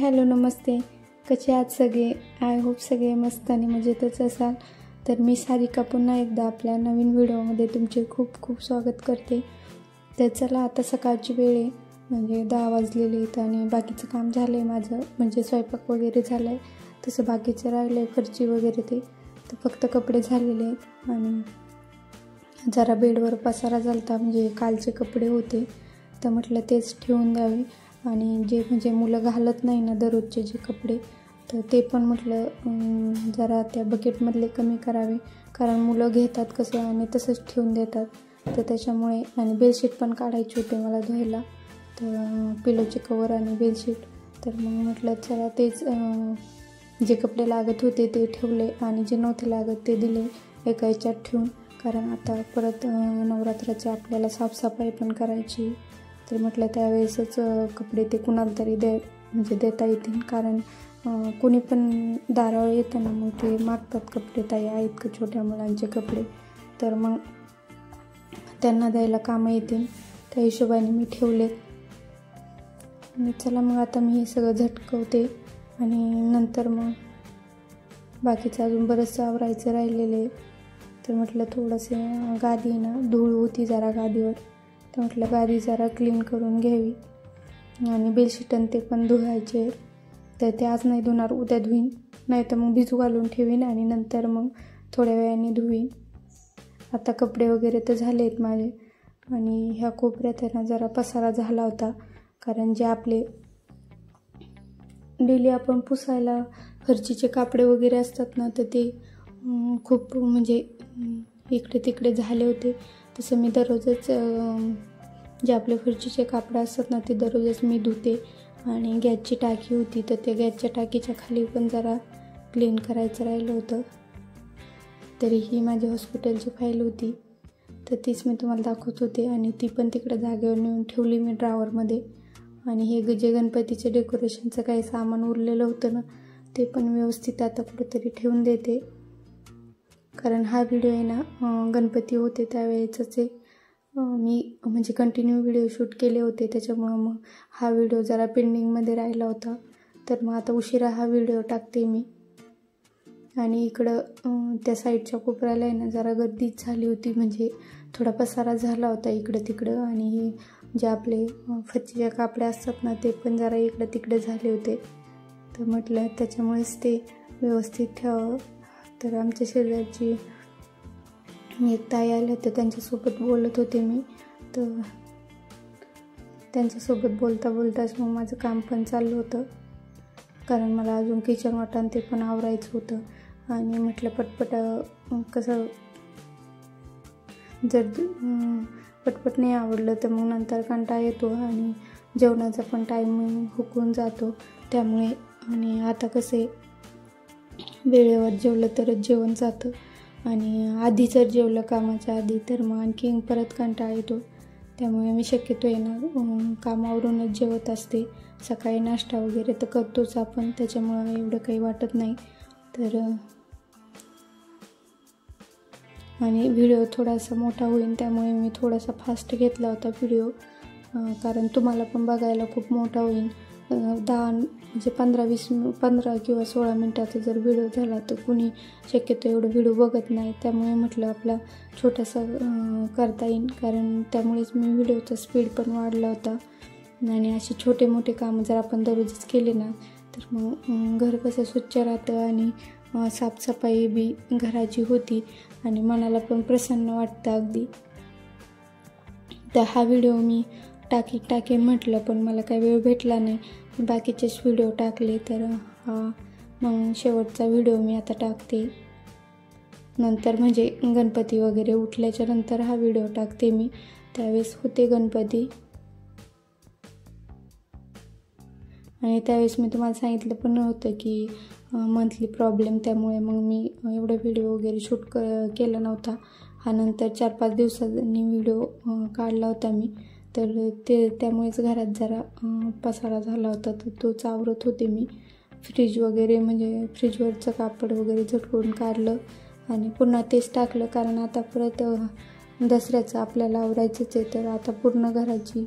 Hello नमस्ते. कसे आहात सगळे? आय होप सगळे मस्त आणि मजेतच असाल. तर मी सारिका पुन्हा एकदा आपल्या नवीन व्हिडिओमध्ये तुमचे खूप खूप स्वागत करते. तर चला, आता सकाळची वेळ आहे, म्हणजे 10 वाजलेले आहेत आणि बाकीचं काम झालं आहे माझं, म्हणजे स्वयंपाक वगैरे झालं आहे. तसं बाकीचं राहिलं आहे, फरची वगैरे ते, तर फक्त कपडे झालेले आहेत. आणि जरा बेडवर पसारा झाला, म्हणजे कालचे कपडे होते, तर म्हटलं तेच ठेवून द्यावे. आणि जे म्हणजे मुलं घालत नाही ना दररोजचे जे कपडे, तर ते पण म्हटलं जरा त्या बकेटमधले कमी करावे, कारण मुलं घेतात कसं आणि तसंच ठेवून देतात. तर त्याच्यामुळे, आणि बेडशीट पण काढायची होते मला धुवायला, तर पिलोचे कवर आणि बेडशीट. तर मग म्हटलं चला तेच, जे कपडे लागत होते ते ठेवले आणि जे नव्हते लागत ते दिले एका याच्यात ठेवून, कारण आता परत नवरात्राची आपल्याला साफसफाई पण करायची. तर म्हटलं त्यावेळेसच कपडे ते कुणाला तरी म्हणजे देता येतील, कारण कोणी पण दारावर येतं ना, मग ते मागतात कपडे, ताई आहेत का छोट्या मुलांचे कपडे, तर मग त्यांना द्यायला कामं येतील, त्या हिशोबाने मी ठेवलेत. आणि चला मग आता मी हे सगळं झटकवते आणि नंतर मग बाकीचं अजून बरंचसं आवरायचं राहिलेले. तर म्हटलं थोडंसं गादी ना धूळ होती जरा गादीवर, तर म्हटलं गादी जरा क्लीन करून घ्यावी. आणि बेडशीटन ते पण धुवायचे, तर ते आज नाही धुणार, उद्या धुईन, नाही तर मग भिजू घालून ठेवीन आणि नंतर मग थोड्या वेळाने धुईन. आता कपडे वगैरे तर झाले आहेत माझे. आणि ह्या कोपऱ्यात आहे ना जरा पसारा झाला होता, कारण जे आपले डेली आपण पुसायला फरचीचे कापडे वगैरे असतात ना, तर ते खूप म्हणजे इकडे तिकडे झाले होते. तसं मी दररोजच जे आपले फरचीचे कापडं असतात ना, ते दररोजच मी धुते. आणि गॅसची टाकी होती, तर त्या गॅसच्या टाकीच्या खाली पण जरा क्लीन करायचं राहिलं होतं. तरी ही माझी हॉस्पिटलची फाईल होती, तर तीच मी तुम्हाला दाखवत होते. आणि ती पण तिकडे जागेवर नेऊन ठेवली मी ड्रॉवरमध्ये. आणि हे जे गणपतीचे डेकोरेशनचं काही सामान उरलेलं होतं ना, ते पण व्यवस्थित आता कुठेतरी ठेवून देते, कारण हा व्हिडिओ आहे ना गणपती होते त्यावेळेचंच आहे. मी म्हणजे कंटिन्यू व्हिडिओ शूट केले होते, त्याच्यामुळं मग हा व्हिडिओ जरा पेंडिंगमध्ये राहिला होता. तर मग आता उशिरा हा व्हिडिओ टाकते मी. आणि इकडं त्या साईडच्या कोपऱ्याला आहे ना जरा गर्दीच झाली होती, म्हणजे थोडा पसारा झाला होता इकडं तिकडं. आणि हे जे आपले फरचीचे कापडे असतात ना, ते पण जरा इकडं तिकडे झाले होते, तर म्हटलं त्याच्यामुळेच ते व्यवस्थित ठेवावं. तर आमच्या शेजारची एक ताई आले होते, त्यांच्यासोबत बोलत होते मी. तर त्यांच्यासोबत बोलता बोलताच मग माझं काम पण चाललं होतं, कारण मला अजून किचन वाटण ते पण आवरायचं होतं. आणि म्हटलं पटपट, कसं जर पटपट नाही आवडलं तर मग नंतर कंटाळा येतो आणि जेवणाचा पण टाईम हुकून जातो. त्यामुळे, आणि आता कसे वेळेवर जेवलं तरच जेवण जातं, आणि आधी जर जेवलं कामाच्या आधी तर मग आणखी परत कंटाळा येतो. त्यामुळे मी शक्यतो आहे ना कामावरूनच जेवत असते. सकाळी नाश्ता वगैरे तर करतोच आपण, त्याच्यामुळं एवढं काही वाटत नाही. तर आणि व्हिडिओ थोडासा मोठा होईल, त्यामुळे मी थोडासा फास्ट घेतला होता व्हिडिओ, कारण तुम्हाला पण बघायला खूप मोठा होईल. 10 म्हणजे 15 किंवा 16 मिनटाचा जर व्हिडिओ झाला तर कुणी शक्यतो एवढं व्हिडिओ बघत नाही. त्यामुळे म्हटलं आपला छोटासा करता येईल, कारण त्यामुळेच मी व्हिडिओचा स्पीड पण वाढला होता. आणि असे छोटे मोठे कामं जर आपण दररोजच केले ना, तर मग घर कसं स्वच्छ राहतं आणि साफसफाई बी घराची होती आणि मनाला पण प्रसन्न वाटतं अगदी. तर हा व्हिडिओ मी टाकेन म्हटलं, पण मला काही वेळ भेटला नाही, बाकीचेच व्हिडिओ टाकले. तर हा मग शेवटचा व्हिडिओ मी आता टाकते, नंतर म्हणजे गणपती वगैरे उठल्याच्या नंतर हा व्हिडिओ टाकते मी. त्यावेळेस होते गणपती, आणि त्यावेळेस मी तुम्हाला सांगितलं पण नव्हतं की मंथली प्रॉब्लेम, त्यामुळे मग मी एवढा व्हिडिओ वगैरे शूट केला नव्हता. हा नंतर 4-5 दिवसांनी व्हिडिओ काढला होता मी. तर त्यामुळेच घरात जरा पसारा झाला होता, तर तोच आवरत होते मी. फ्रीज वगैरे, म्हणजे फ्रीजवरचं कापड वगैरे झटकून काढलं आणि पुन्हा तेच टाकलं, कारण आता परत दसऱ्याचं आपल्याला आवरायचंच आहे. तर आता पूर्ण घराची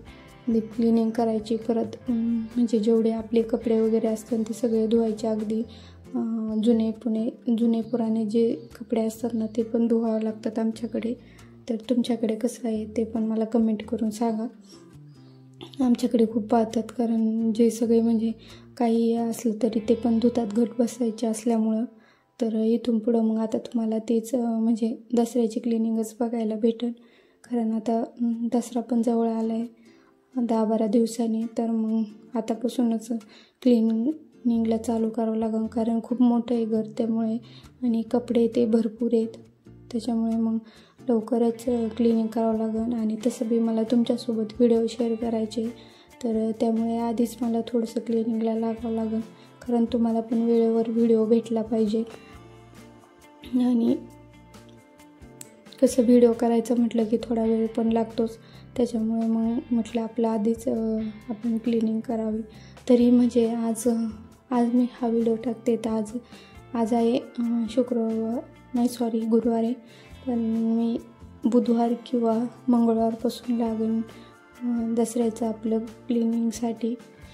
डीप क्लिनिंग करायची. परत म्हणजे जेवढे आपले कपडे वगैरे असतात ते सगळे धुवायचे. अगदी जुने पुराणे जे कपडे असतात ना ते पण धुवावं लागतात आमच्याकडे. तर तुमच्याकडे कसं आहे ते पण मला कमेंट करून सांगा. आमच्याकडे खूप पाहतात, कारण जे सगळे म्हणजे काही असलं तरी ते पण धुतात घट बसायचे असल्यामुळं. तर इथून पुढं मग आता तुम्हाला तेच म्हणजे दसऱ्याची क्लिनिंगच बघायला भेटेल, कारण आता दसरा पण जवळ आला आहे 10-12 दिवसांनी. तर मग आतापासूनच क्लिनिंगला चालू करावं लागेल, कारण खूप मोठं आहे घर त्यामुळे, आणि कपडे ते भरपूर आहेत त्याच्यामुळे मग लवकरच क्लिनिंग करावं लागेल. आणि तसं बी मला तुमच्यासोबत व्हिडिओ शेअर करायचे, तर त्यामुळे आधीच मला थोडंसं क्लिनिंगला लागावं लागेल, कारण तुम्हाला पण वेळेवर व्हिडिओ भेटला पाहिजे. आणि कसं व्हिडिओ करायचं म्हटलं की थोडा वेळ पण लागतोच, त्याच्यामुळे मग म्हटलं आपलं आधीच आपण क्लिनिंग करावी. तरी म्हणजे आज मी हा व्हिडिओ टाकते तर आज आहे गुरुवार आहे, पण मी बुधवार किंवा मंगळवारपासून लागेल दसऱ्याचं आपलं क्लिनिंगसाठी.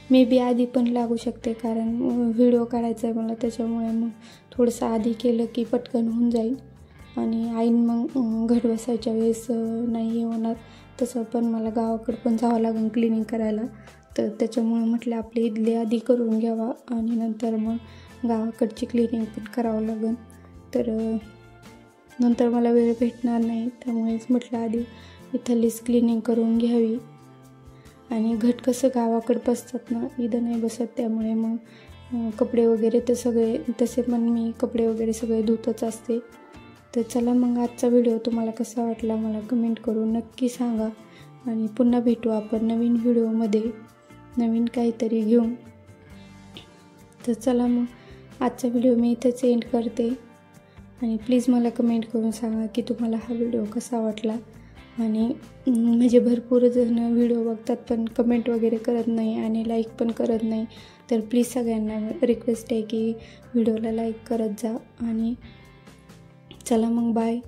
मे बी आधी पण लागू शकते, कारण व्हिडिओ काढायचा आहे मला, त्याच्यामुळे मग थोडंसं आधी केलं की पटकन होऊन जाईल. आणि आईन मग घट बसायच्या वेळेस नाही होणार, तसं पण मला गावाकडं पण जावं लागेल क्लिनिंग करायला. तर त्याच्यामुळे म्हटलं आपले इथले आधी करून घ्यावा आणि नंतर मग गावाकडची क्लिनिंग पण करावं लागेल. तर नंतर मला वेळ भेटणार नाही, त्यामुळेच म्हटलं आधी इथलीच क्लिनिंग करून घ्यावी. आणि घट कसं गावाकडं बसतात ना, इथं नाही बसत, त्यामुळे मग कपडे वगैरे तर सगळे तसे पण मी कपडे वगैरे सगळे धुतच असते. तर चला मग आजचा व्हिडिओ तुम्हाला कसा वाटला मला कमेंट करून नक्की सांगा. आणि पुन्हा भेटू आपण नवीन व्हिडिओमध्ये नवीन काहीतरी घेऊन. तर चला मग आजचा व्हिडिओ मी इथंच एंड करते. आणि प्लीज मला कमेंट करून सांगा की तुम्हाला हा व्हिडिओ कसा वाटला. आणि म्हणजे भरपूर जण व्हिडिओ बघतात पण कमेंट वगैरे करत नाही आणि लाईक पण करत नाही. तर प्लीज सगळ्यांना रिक्वेस्ट आहे की व्हिडिओला लाईक करत जा. आणि चला मग बाय.